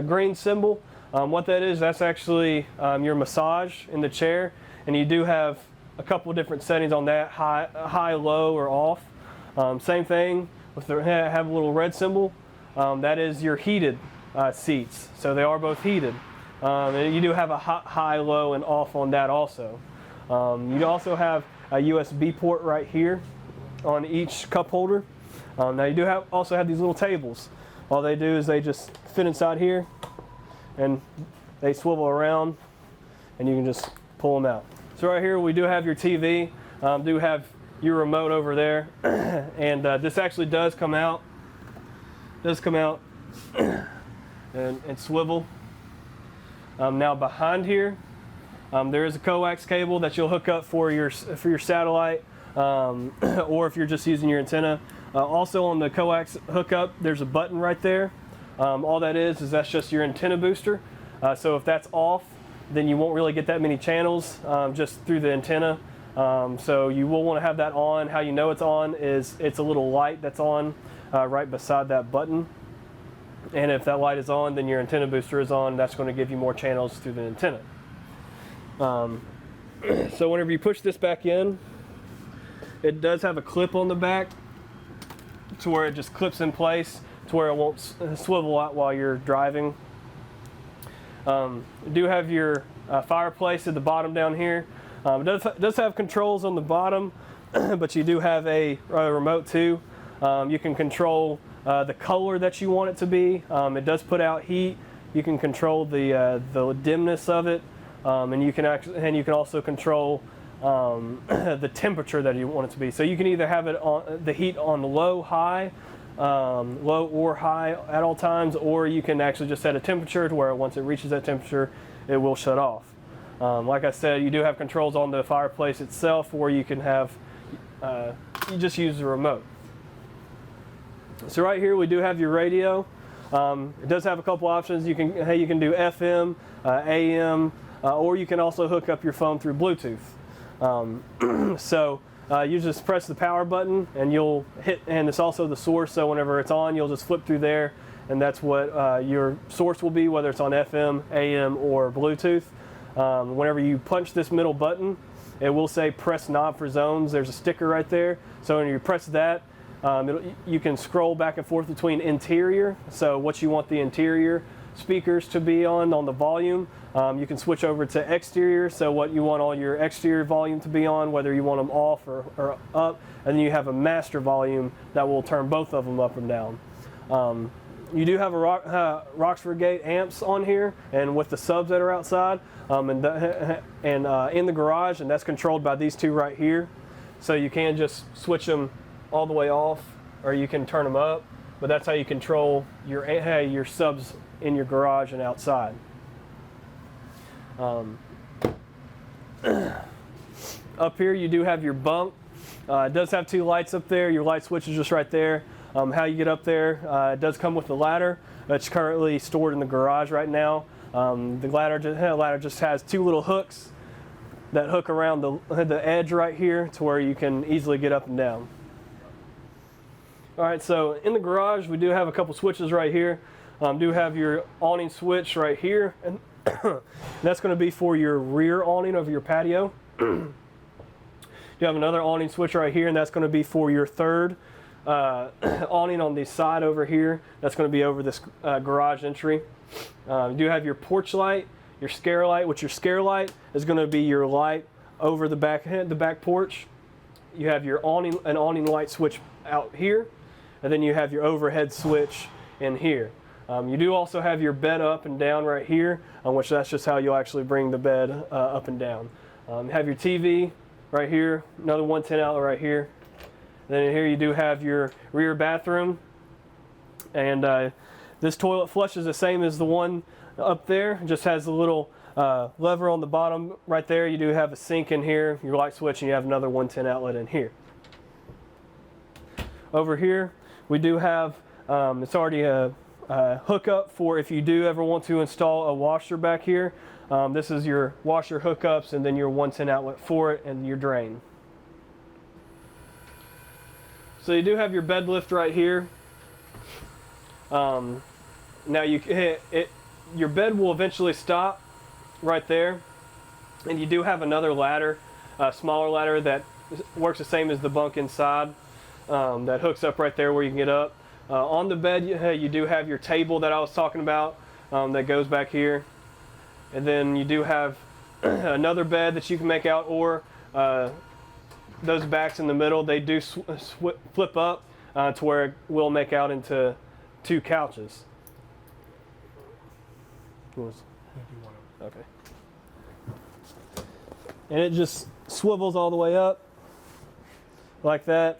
green symbol. What that is, that's actually your massage in the chair, and you do have a couple of different settings on that, high, low, or off. Same thing with the have a little red symbol. That is your heated seats, so they are both heated. And you do have a high, low, and off on that also. You also have a USB port right here on each cup holder. Now you do also have these little tables. All they do is they just fit inside here, and they swivel around, and you can just pull them out. So right here we do have your TV. Do have your remote over there, and this actually does come out. And swivel. Now behind here, there is a coax cable that you'll hook up for your satellite or if you're just using your antenna. Also on the coax hookup, there's a button right there. All that is that's just your antenna booster. So if that's off, then you won't really get that many channels just through the antenna. So you will want to have that on. How you know it's on is it's a little light that's on right beside that button. And if that light is on, then your antenna booster is on. That's going to give you more channels through the antenna. So whenever you push this back in, it does have a clip on the back to where it just clips in place to where it won't swivel out while you're driving. You do have your fireplace at the bottom down here. It does have controls on the bottom, but you do have a remote too. You can control the color that you want it to be. It does put out heat. You can control the dimness of it, and you can also control the temperature that you want it to be. So you can either have it on the heat on low, high, low or high at all times, or you can actually just set a temperature to where once it reaches that temperature, it will shut off. Like I said, you do have controls on the fireplace itself, or you can have you just use the remote. So right here we do have your radio. It does have a couple options. You can do FM, AM, or you can also hook up your phone through Bluetooth. So you just press the power button and you'll hit, and it's also the source, so whenever it's on, you'll just flip through there, and that's what your source will be, whether it's on FM, AM, or Bluetooth. Whenever you punch this middle button, it will say press knob for zones. There's a sticker right there, so when you press that, you can scroll back and forth between interior, so what you want the interior speakers to be on the volume. You can switch over to exterior, so what you want all your exterior volume to be on, whether you want them off or up, and then you have a master volume that will turn both of them up and down. You do have a Roxford Gate amps on here, and with the subs that are outside, and in the garage, and that's controlled by these two right here. So you can just switch them all the way off, or you can turn them up, but that's how you control your subs in your garage and outside. Up here you do have your bunk. It does have two lights up there. Your light switch is just right there. How you get up there, it does come with the ladder that's currently stored in the garage right now. The ladder just has two little hooks that hook around the edge right here to where you can easily get up and down. Alright, so in the garage we do have a couple switches right here. Do have your awning switch right here, and that's going to be for your rear awning of your patio. You have another awning switch right here, and that's going to be for your third awning on the side over here. That's going to be over this garage entry. You do have your porch light, your scare light, which your scare light is going to be your light over the back porch. You have your an awning light switch out here, and then you have your overhead switch in here. You do also have your bed up and down right here, which that's just how you'll actually bring the bed up and down. You have your TV right here, another 110 outlet right here. Then in here you do have your rear bathroom, and this toilet flush is the same as the one up there. It just has a little lever on the bottom right there. You do have a sink in here, your light switch, and you have another 110 outlet in here. Over here we do have, it's already a hookup for if you do ever want to install a washer back here. This is your washer hookups, and then your 110 outlet for it, and your drain. So you do have your bed lift right here. Now your bed will eventually stop right there, and you do have another ladder, a smaller ladder that works the same as the bunk inside, that hooks up right there where you can get up. On the bed you do have your table that I was talking about, that goes back here, and then you do have another bed that you can make out, or those backs in the middle, they do flip up to where it will make out into two couches. Okay. And it just swivels all the way up like that.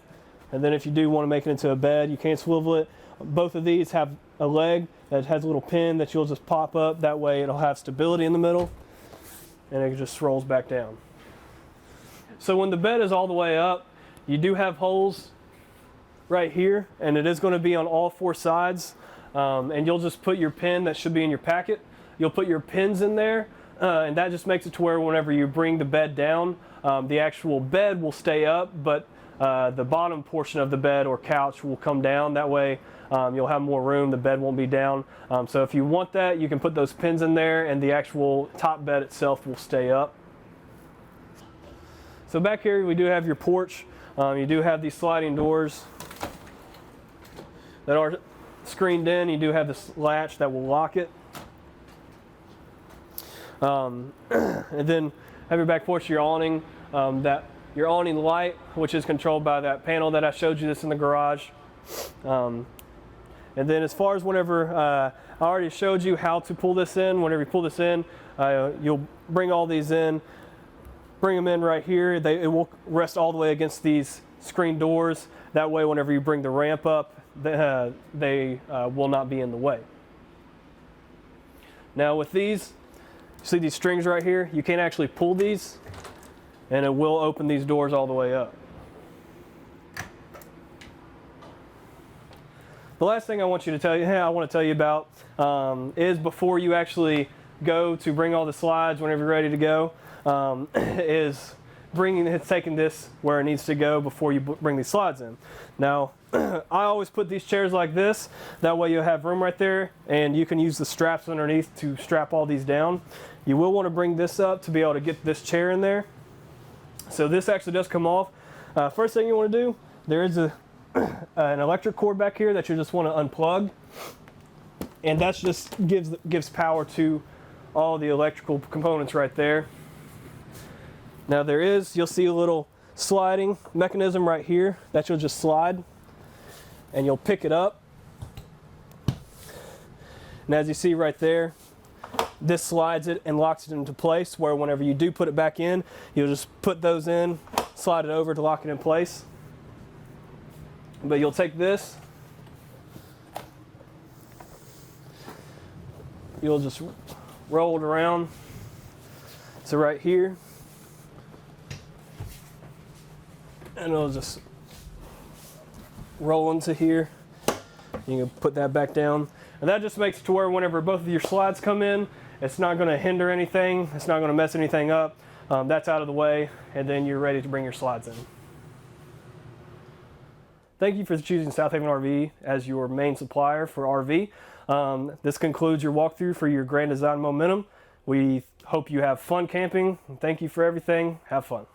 And then if you do want to make it into a bed, you can swivel it. Both of these have a leg that has a little pin that you'll just pop up. That way it'll have stability in the middle, and it just rolls back down. So when the bed is all the way up, You do have holes right here, and it is going to be on all 4 sides. And you'll just put your pin that should be in your packet. You'll put your pins in there, and that just makes it to where whenever you bring the bed down, the actual bed will stay up, but the bottom portion of the bed or couch will come down. That way you'll have more room, the bed won't be down. So if you want that, you can put those pins in there and the actual top bed itself will stay up. So back here we do have your porch. You do have these sliding doors that are screened in. You do have this latch that will lock it. And then have your back porch, your awning, your awning light, which is controlled by that panel that I showed you this in the garage. And then as far as whenever, I already showed you how to pull this in. Whenever you pull this in, you'll bring all these in, bring them in right here. It will rest all the way against these screen doors. That way whenever you bring the ramp up, they will not be in the way. Now with these, see these strings right here? You can actually pull these and it will open these doors all the way up. The last thing I want to tell you about is before you actually go to bring all the slides whenever you're ready to go, is taking this where it needs to go before you bring these slides in. Now, I always put these chairs like this. That way you'll have room right there and you can use the straps underneath to strap all these down. You will want to bring this up to be able to get this chair in there. So this actually does come off. First thing you want to do, there is an electric cord back here that you just want to unplug. And that just gives power to all the electrical components right there. Now you'll see a little sliding mechanism right here that you'll just slide and you'll pick it up. And as you see right there, this slides it and locks it into place where whenever you do put it back in, you'll just put those in, slide it over to lock it in place. But you'll take this, you'll just roll it around to right here, and it'll just roll into here. You can put that back down, and that just makes it to where whenever both of your slides come in, it's not going to hinder anything, it's not going to mess anything up. That's out of the way, and then you're ready to bring your slides in. Thank you for choosing Southaven RV as your main supplier for RV. This concludes your walkthrough for your Grand Design Momentum. We hope you have fun camping. Thank you for everything. Have fun.